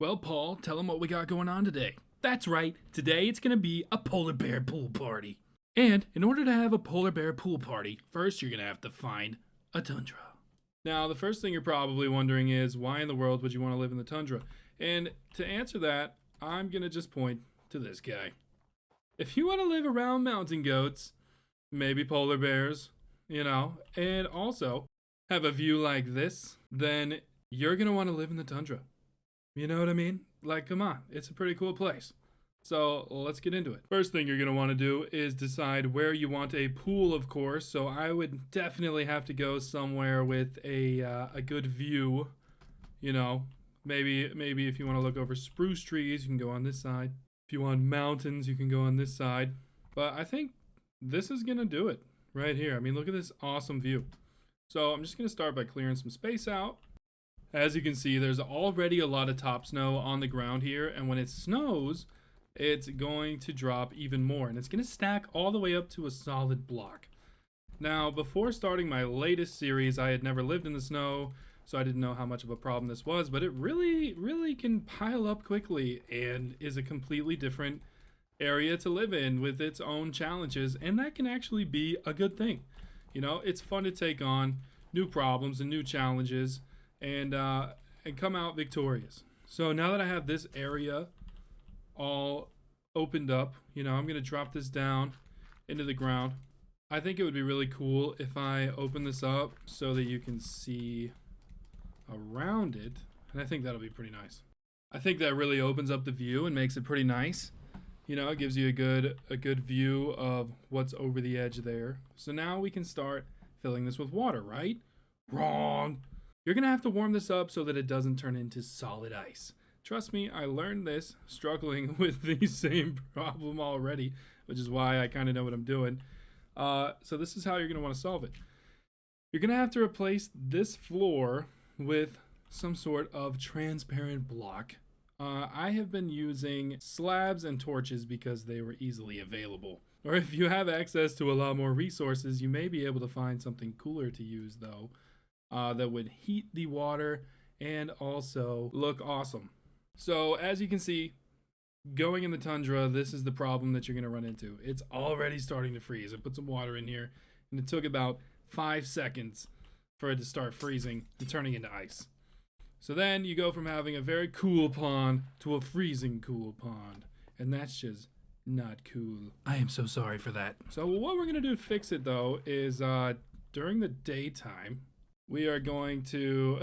Well, Paul, tell them what we got going on today. That's right, today it's gonna be a polar bear pool party. And in order to have a polar bear pool party, first you're gonna have to find a tundra. Now, the first thing you're probably wondering is, why in the world would you want to live in the tundra? And to answer that, I'm gonna just point to this guy. If you want to live around mountain goats, maybe polar bears, and also have a view like this, then you're gonna want to live in the tundra. You know what I mean? Like, come on, it's a pretty cool place. So let's get into it. First thing you're gonna want to do is decide where you want a pool, of course. So I would definitely have to go somewhere with a good view. Maybe if you want to look over spruce trees, you can go on this side. If you want mountains, you can go on this side. But I think this is gonna do it right here. I mean, look at this awesome view. So I'm just gonna start by clearing some space out. As you can see, there's already a lot of top snow on the ground here, and when it snows, it's going to drop even more, and it's going to stack all the way up to a solid block. Now, before starting my latest series, I had never lived in the snow, so I didn't know how much of a problem this was, but it really can pile up quickly and is a completely different area to live in with its own challenges, and that can actually be a good thing. It's fun to take on new problems and new challenges, and come out victorious. So now that I have this area all opened up, I'm gonna drop this down into the ground. I think it would be really cool if I open this up so that you can see around it, and I think that'll be pretty nice. I think that really opens up the view and makes it pretty nice. It gives you a good view of what's over the edge there. So now we can start filling this with water, right? Wrong. You're gonna have to warm this up so that it doesn't turn into solid ice. Trust me, I learned this struggling with the same problem already, which is why I kind of know what I'm doing. So this is how you're gonna want to solve it. You're gonna have to replace this floor with some sort of transparent block. I have been using slabs and torches because they were easily available. Or if you have access to a lot more resources, you may be able to find something cooler to use though. That would heat the water and also look awesome. So as you can see, going in the tundra, this is the problem that you're going to run into. It's already starting to freeze. I put some water in here, and it took about 5 seconds for it to start freezing and turning into ice. So then you go from having a very cool pond to a freezing cool pond, and that's just not cool. I am so sorry for that. So what we're going to do to fix it though is during the daytime, we are going to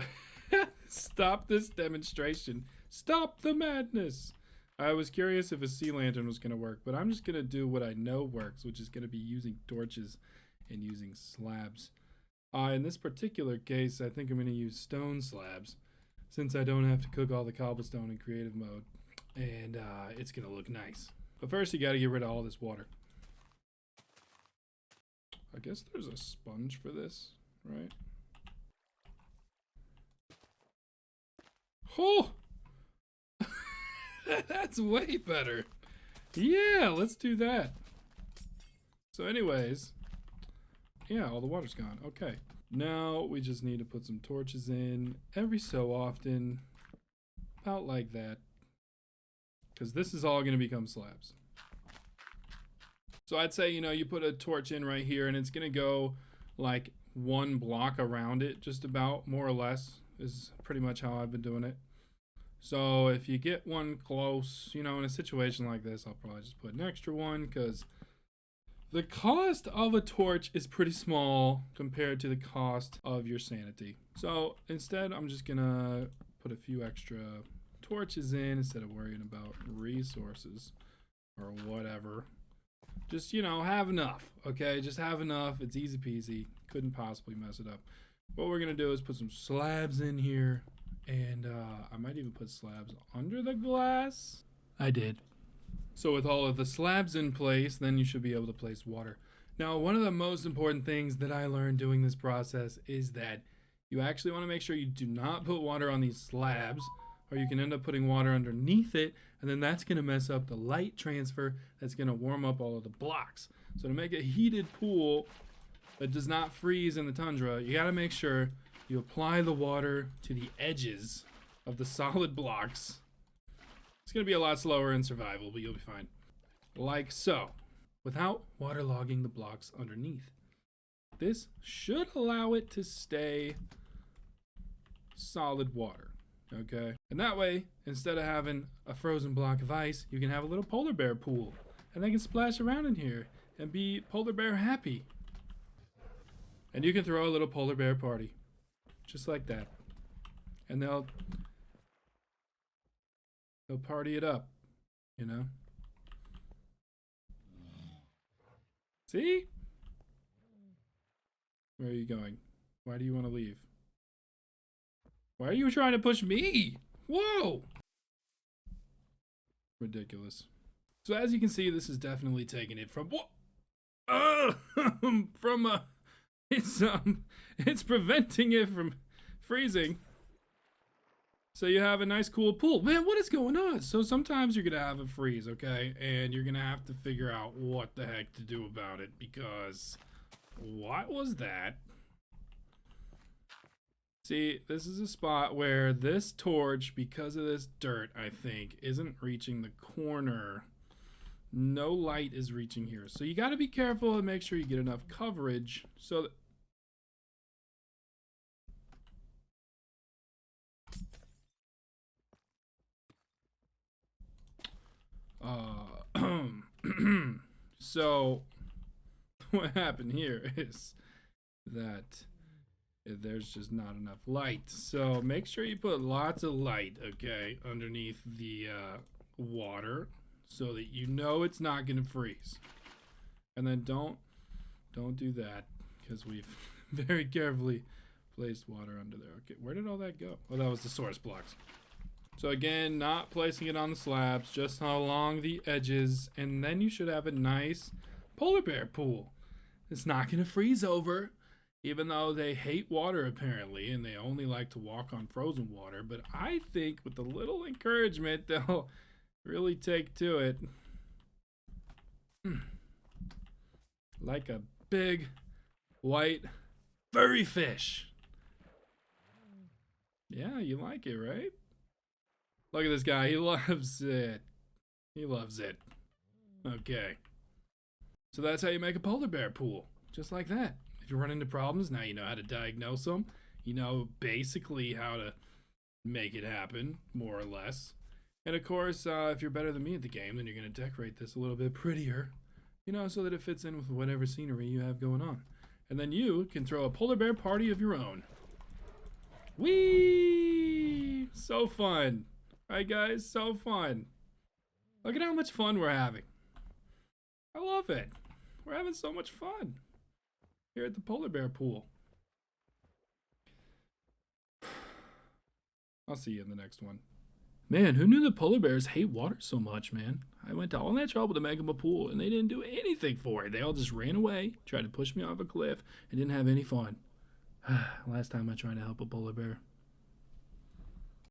stop this demonstration. Stop the madness. I was curious if a sea lantern was going to work, but I'm just going to do what I know works, which is going to be using torches and using slabs. In this particular case, I think I'm going to use stone slabs since I don't have to cook all the cobblestone in creative mode, and it's going to look nice. But first, you got to get rid of all this water. I guess there's a sponge for this, right? Oh! That's way better. Yeah, let's do that. So anyways, yeah, all the water's gone. Okay. Now we just need to put some torches in every so often. About like that. Because this is all going to become slabs. So I'd say, you put a torch in right here and it's going to go like 1 block around it, just about, more or less, is pretty much how I've been doing it. So if you get one close, in a situation like this, I'll probably just put an extra one because the cost of a torch is pretty small compared to the cost of your sanity. So instead, I'm just gonna put a few extra torches in instead of worrying about resources or whatever. Just, have enough, okay? Just have enough. It's easy peasy. Couldn't possibly mess it up. What we're gonna do is put some slabs in here. And I might even put slabs under the glass. I did. So with all of the slabs in place, then you should be able to place water. Now, one of the most important things that I learned doing this process is that you actually want to make sure you do not put water on these slabs, or you can end up putting water underneath it, and then that's going to mess up the light transfer that's going to warm up all of the blocks. So to make a heated pool that does not freeze in the tundra, you got to make sure you apply the water to the edges of the solid blocks It's going to be a lot slower in survival, but you'll be fine. Like so, without waterlogging the blocks underneath. This should allow it to stay solid water, okay? And that way, instead of having a frozen block of ice, you can have a little polar bear pool. And they can splash around in here and be polar bear happy. And you can throw a little polar bear party, just like that. And they'll party it up, you know? See? Where are you going? Why do you want to leave? Why are you trying to push me? Whoa! Ridiculous. So as you can see, this is definitely taking it from it's preventing it from freezing. So you have a nice cool pool. Man, what is going on? So sometimes you're gonna have a freeze, okay? And you're gonna have to figure out what the heck to do about it, because what was that? See, this is a spot where this torch, because of this dirt, I think, isn't reaching the corner. No light is reaching here. So you got to be careful and make sure you get enough coverage so that so what happened here is that there's just not enough light. So make sure you put lots of light, okay, underneath the water, so that you know it's not gonna freeze. And then don't do that, because we've very carefully placed water under there. Okay, where did all that go? Oh, that was the source blocks. So again, not placing it on the slabs, just along the edges, and then you should have a nice polar bear pool. It's not gonna freeze over, even though they hate water apparently, and they only like to walk on frozen water. But I think with a little encouragement, they'll really take to it. Like a big white furry fish. Yeah, you like it, right? Look at this guy, he loves it. He loves it. Okay. So that's how you make a polar bear pool, just like that. If you run into problems, now you know how to diagnose them. You know basically how to make it happen, more or less. And of course, if you're better than me at the game, then you're going to decorate this a little bit prettier, you know, so that it fits in with whatever scenery you have going on. And then you can throw a polar bear party of your own. Whee! So fun. Right, guys? So fun. Look at how much fun we're having. I love it. We're having so much fun here at the polar bear pool. I'll see you in the next one. Man, who knew the polar bears hate water so much, man? I went to all that trouble to make them a pool, and they didn't do anything for it. They all just ran away, tried to push me off a cliff, and didn't have any fun. Last time I tried to help a polar bear.